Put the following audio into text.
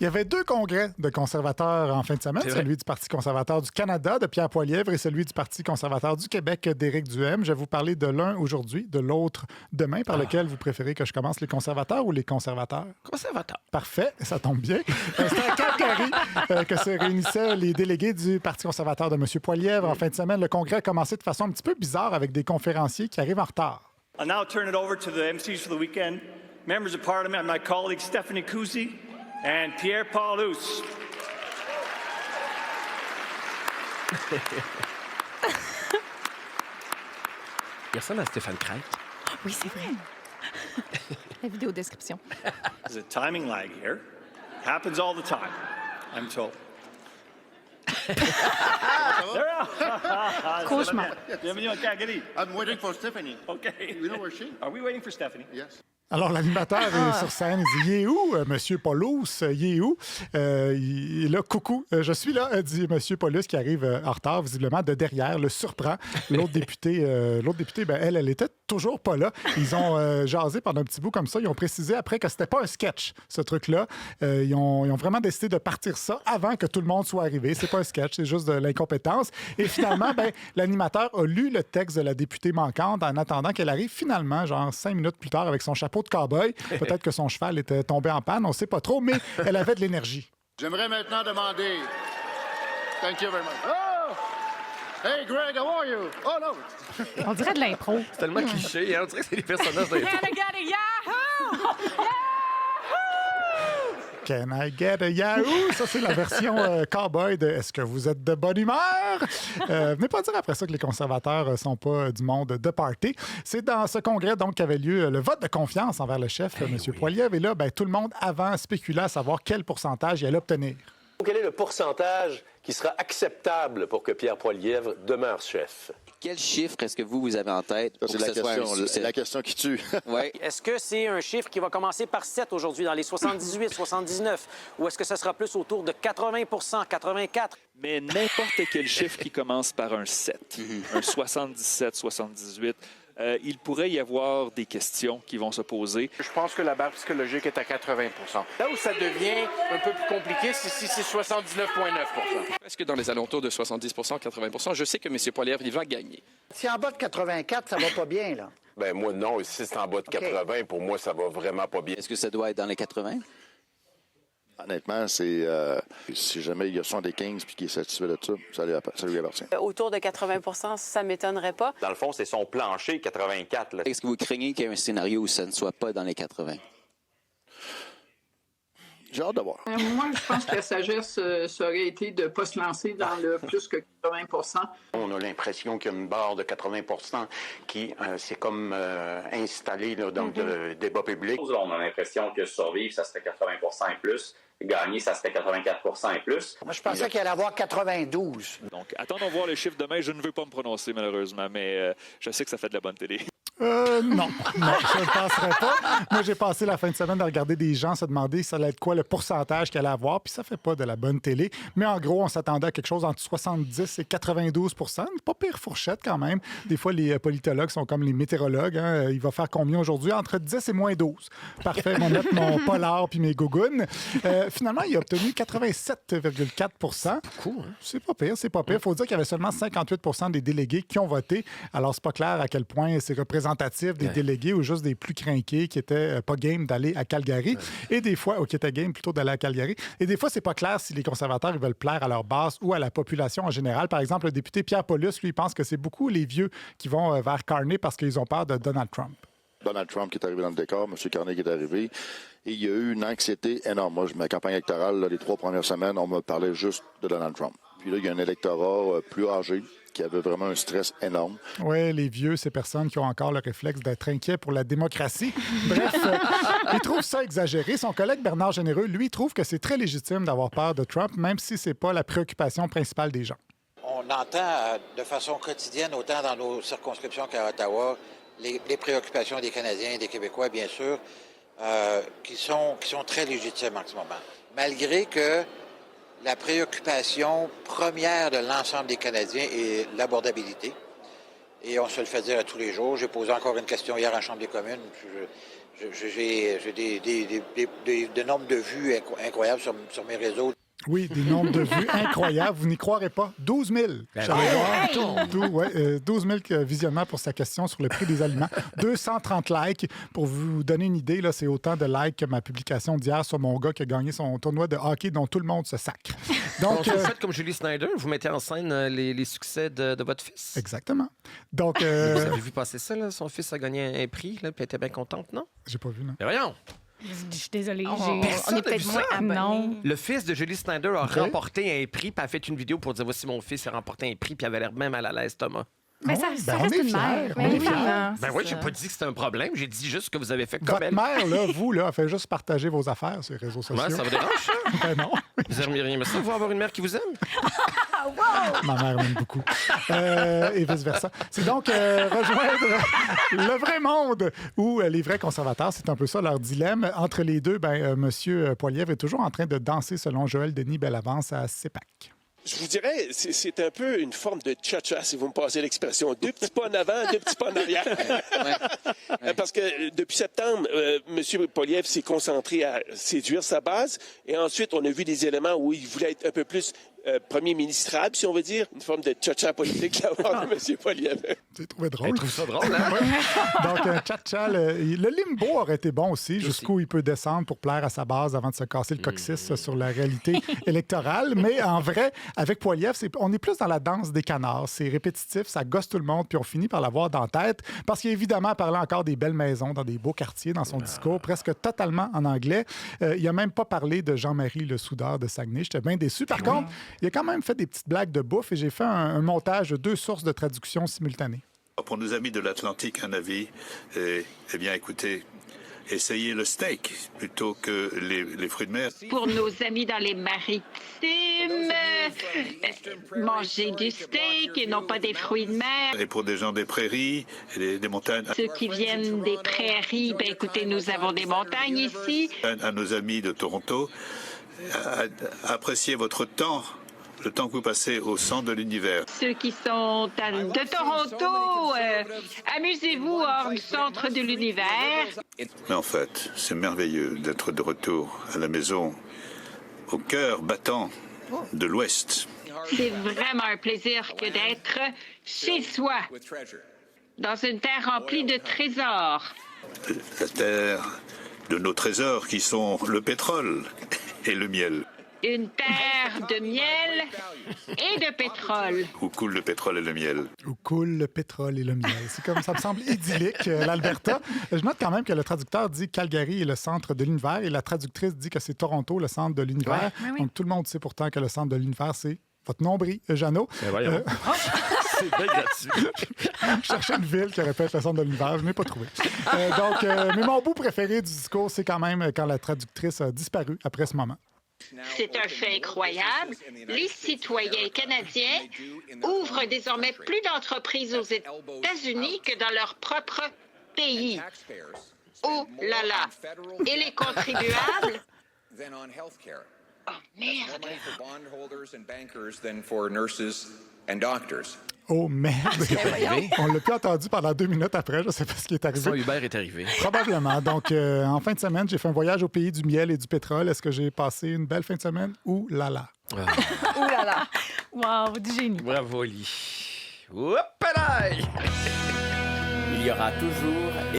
Il y avait 2 congrès de conservateurs en fin de semaine, celui du Parti conservateur du Canada de Pierre Poilievre et celui du Parti conservateur du Québec d'Éric Duhaime. Je vais vous parler de l'un aujourd'hui, de l'autre demain. Par lequel vous préférez que je commence, les conservateurs ou les conservateurs? Conservateurs. Parfait, ça tombe bien. C'était à Calgary que se réunissaient les délégués du Parti conservateur de M. Poilievre. En fin de semaine, le congrès a commencé de façon un petit peu bizarre avec des conférenciers qui arrivent en retard. I'll now turn it over to the MCs for the weekend, members of Parliament, my colleagues Stephanie Kusi and Pierre Paulus. Il ressemble à Stéphane Crête. Oui, c'est vrai. La vidéo description. There's a timing lag here. Happens all the time, I'm told. Cauchemar. Bienvenue à Calgary. I'm waiting for Stephanie. Okay. You know where she? Are we waiting for Stephanie? Yes. Alors, l'animateur est sur scène. Il dit « Il est où, Monsieur Paulus? Il est où? » Il est là. « Coucou, je suis là, » dit Monsieur Paulus, qui arrive en retard, visiblement, de derrière, le surprend. L'autre député, ben, elle était toujours pas là. Ils ont jasé pendant un petit bout comme ça. Ils ont précisé après que c'était pas un sketch, ce truc-là. Ils ont vraiment décidé de partir ça avant que tout le monde soit arrivé. C'est pas un sketch, c'est juste de l'incompétence. Et finalement, ben, l'animateur a lu le texte de la députée manquante en attendant qu'elle arrive finalement, genre 5 minutes plus tard, avec son chapeau de cow-boy. Peut-être que son cheval était tombé en panne, on sait pas trop, mais elle avait de l'énergie. J'aimerais maintenant demander... Thank you very much. Oh! Hey, Greg, how are you? Oh, no! On dirait de l'impro. C'est tellement cliché, hein? On dirait que c'est des personnages d'intro. Can I get a Yahoo? Ça, c'est la version cowboy de Est-ce que vous êtes de bonne humeur? Venez pas dire après ça que les conservateurs sont pas du monde de party. C'est dans ce congrès donc qu'avait lieu le vote de confiance envers le chef, M. Poilievre. Et là, ben, tout le monde avant spéculait à savoir quel pourcentage il allait obtenir. Quel est le pourcentage qui sera acceptable pour que Pierre Poilievre demeure chef? Quel chiffre est-ce que vous avez en tête? C'est la question qui tue. Oui. Est-ce que c'est un chiffre qui va commencer par 7 aujourd'hui, dans les 78, 79? Ou est-ce que ça sera plus autour de 80 84? Mais n'importe quel chiffre qui commence par un 7, un 77, 78, il pourrait y avoir des questions qui vont se poser. Je pense que la barre psychologique est à 80 %. Là où ça devient un peu plus compliqué, c'est si c'est 79,9 %. Est-ce que dans les alentours de 70 80 je sais que M. Poilievre, il va gagner. Si en bas de 84, ça va pas bien, là. Ben moi, non. Si c'est en bas de 80, pour moi, ça va vraiment pas bien. Est-ce que ça doit être dans les 80? Honnêtement, c'est si jamais il y a 75 puis qu'il est satisfait de ça lui appartient. Autour de 80 ça ne m'étonnerait pas. Dans le fond, c'est son plancher, 84. Là. Est-ce que vous craignez qu'il y ait un scénario où ça ne soit pas dans les 80? J'ai hâte de voir. Moi, je pense que la sagesse, ça aurait été de ne pas se lancer dans le plus que 80 On a l'impression qu'il y a une barre de 80 qui s'est comme installée là, dans le débat public. On a l'impression que survivre, ça serait 80 et plus. Gagner, ça serait 84 et plus. Moi, je pensais qu'il allait avoir 92. Donc, attendons voir le chiffre demain. Je ne veux pas me prononcer, malheureusement, mais je sais que ça fait de la bonne télé. Non, je ne penserais pas. Moi, j'ai passé la fin de semaine à regarder des gens se demander ça allait être quoi le pourcentage qu'elle allait avoir, puis ça fait pas de la bonne télé. Mais en gros, on s'attendait à quelque chose entre 70 et 92 %. Pas pire fourchette quand même. Des fois, les politologues sont comme les météorologues. Hein. Il va faire combien aujourd'hui? Entre 10 et moins 12. Parfait, je vais mettre mon polar puis mes gougounes. Finalement, il a obtenu 87,4 %. Cool, hein? C'est pas pire, c'est pas pire. Il faut dire qu'il y avait seulement 58 % des délégués qui ont voté. Alors, c'est pas clair à quel point c'est représentatif des délégués ou juste des plus crinqués qui étaient pas game d'aller à Calgary. Et des fois, qui étaient game plutôt d'aller à Calgary. Et des fois, c'est pas clair si les conservateurs ils veulent plaire à leur base ou à la population en général. Par exemple, le député Pierre Paulus, lui, pense que c'est beaucoup les vieux qui vont vers Carney parce qu'ils ont peur de Donald Trump. Donald Trump qui est arrivé dans le décor, M. Carney qui est arrivé. Et il y a eu une anxiété énorme. Moi, ma campagne électorale, là, les 3 premières semaines, on me parlait juste de Donald Trump. Puis là, il y a un électorat plus âgé qui avait vraiment un stress énorme. Oui, les vieux, ces personnes qui ont encore le réflexe d'être inquiets pour la démocratie. Bref, ils trouvent ça exagéré. Son collègue Bernard Généreux, lui, trouve que c'est très légitime d'avoir peur de Trump, même si c'est pas la préoccupation principale des gens. On entend de façon quotidienne, autant dans nos circonscriptions qu'à Ottawa, les préoccupations des Canadiens et des Québécois, bien sûr, qui sont très légitimes en ce moment. Malgré que la préoccupation première de l'ensemble des Canadiens est l'abordabilité. Et on se le fait dire à tous les jours. J'ai posé encore une question hier en Chambre des communes. J'ai des nombres de vues incroyables sur mes réseaux. Oui, des nombres de vues incroyables. Vous n'y croirez pas. 12 000. J'allais 12 000 visionnements pour sa question sur le prix des aliments. 230 likes. Pour vous donner une idée, là, c'est autant de likes que ma publication d'hier sur mon gars qui a gagné son tournoi de hockey dont tout le monde se sacre. Donc, vous faites comme Julie Snyder, vous mettez en scène les succès de votre fils. Exactement. Donc, Vous avez vu passer ça, là? Son fils a gagné un prix, là, puis elle était bien contente, non? J'ai pas vu, non. Mais voyons! Je suis désolée. Personne On est n'a peut-être vu moins ça? abonnés. Non. Le fils de Julie Snyder a remporté un prix, puis a fait une vidéo pour dire voici mon fils a remporté un prix, puis il avait l'air même mal à l'aise, Thomas. Mais ça reste une mère. On est fiers. Ben oui, j'ai pas dit que c'était un problème. J'ai dit juste que vous avez fait comme Votre elle. mère, là, vous, là, a fait juste partager vos affaires sur les réseaux sociaux. Ouais, ça vous dérange, ça? Ben non. Vous aimeriez rien, mais ça, vous avoir une mère qui vous aime? Ma mère m'aime beaucoup. Et vice-versa. C'est donc rejoindre le vrai monde où les vrais conservateurs, c'est un peu ça leur dilemme. Entre les deux, M. Poilievre est toujours en train de danser, selon Joël Denis Bellavance, à CEPAC. Je vous dirais, c'est un peu une forme de cha-cha, si vous me passez l'expression. 2 petits pas en avant, 2 petits pas en arrière. Parce que depuis septembre, M. Poilievre s'est concentré à séduire sa base. Et ensuite, on a vu des éléments où il voulait être un peu plus premier ministrable, si on veut dire. Une forme de cha-cha politique de la part de M. Poilievre. Tu trouvé drôle? Je trouve ça drôle, hein? Donc, un cha-cha. Le limbo aurait été bon aussi, jusqu'où il peut descendre pour plaire à sa base avant de se casser le coccyx sur la réalité électorale. Mais en vrai, avec Poilievre, on est plus dans la danse des canards. C'est répétitif, ça gosse tout le monde, puis on finit par l'avoir dans la tête. Parce qu'il a évidemment parlé encore des belles maisons dans des beaux quartiers dans son discours, presque totalement en anglais. Il n'a même pas parlé de Jean-Marie Le Soudeur de Saguenay. J'étais bien déçu. Par contre, il a quand même fait des petites blagues de bouffe et j'ai fait un montage de 2 sources de traduction simultanées. Pour nos amis de l'Atlantique, un avis, eh bien, écoutez, essayez le steak plutôt que les fruits de mer. Pour nos amis dans les maritimes, mangez du steak et non pas des fruits de mer. Et pour des gens des prairies et des montagnes. Ceux qui viennent des prairies, écoutez, nous avons des montagnes ici. À nos amis de Toronto, appréciez votre temps. Le temps que vous passez au centre de l'univers. Ceux qui sont de Toronto, amusez-vous hors du centre de l'univers. Mais en fait, c'est merveilleux d'être de retour à la maison, au cœur battant de l'Ouest. C'est vraiment un plaisir que d'être chez soi, dans une terre remplie de trésors. La terre de nos trésors qui sont le pétrole et le miel. Une terre de miel et de pétrole. Où coule le pétrole et le miel. Où coule le pétrole et le miel. C'est comme ça me semble idyllique, l'Alberta. Je note quand même que le traducteur dit Calgary est le centre de l'univers et la traductrice dit que c'est Toronto le centre de l'univers. Ouais. Oui. Donc tout le monde sait pourtant que le centre de l'univers, c'est votre nombril, Jeannot. Voyons. C'est bien gratuit. Je cherchais une ville qui répète le centre de l'univers, je n'ai pas trouvé. Mais mon bout préféré du discours, c'est quand même quand la traductrice a disparu après ce moment. C'est un fait incroyable. Les citoyens canadiens ouvrent désormais plus d'entreprises aux États-Unis que dans leur propre pays. Oh là là! Et les contribuables? Oh merde! Oh merde! On l'a plus entendu pendant 2 minutes après. Je ne sais pas ce qui est arrivé. Ça, Hubert est arrivé. Probablement. Donc, en fin de semaine, j'ai fait un voyage au pays du miel et du pétrole. Est-ce que j'ai passé une belle fin de semaine? Ouh là là! Ouh là là! Wow, du génie. Bravo, Oli. Hop là! Il y aura toujours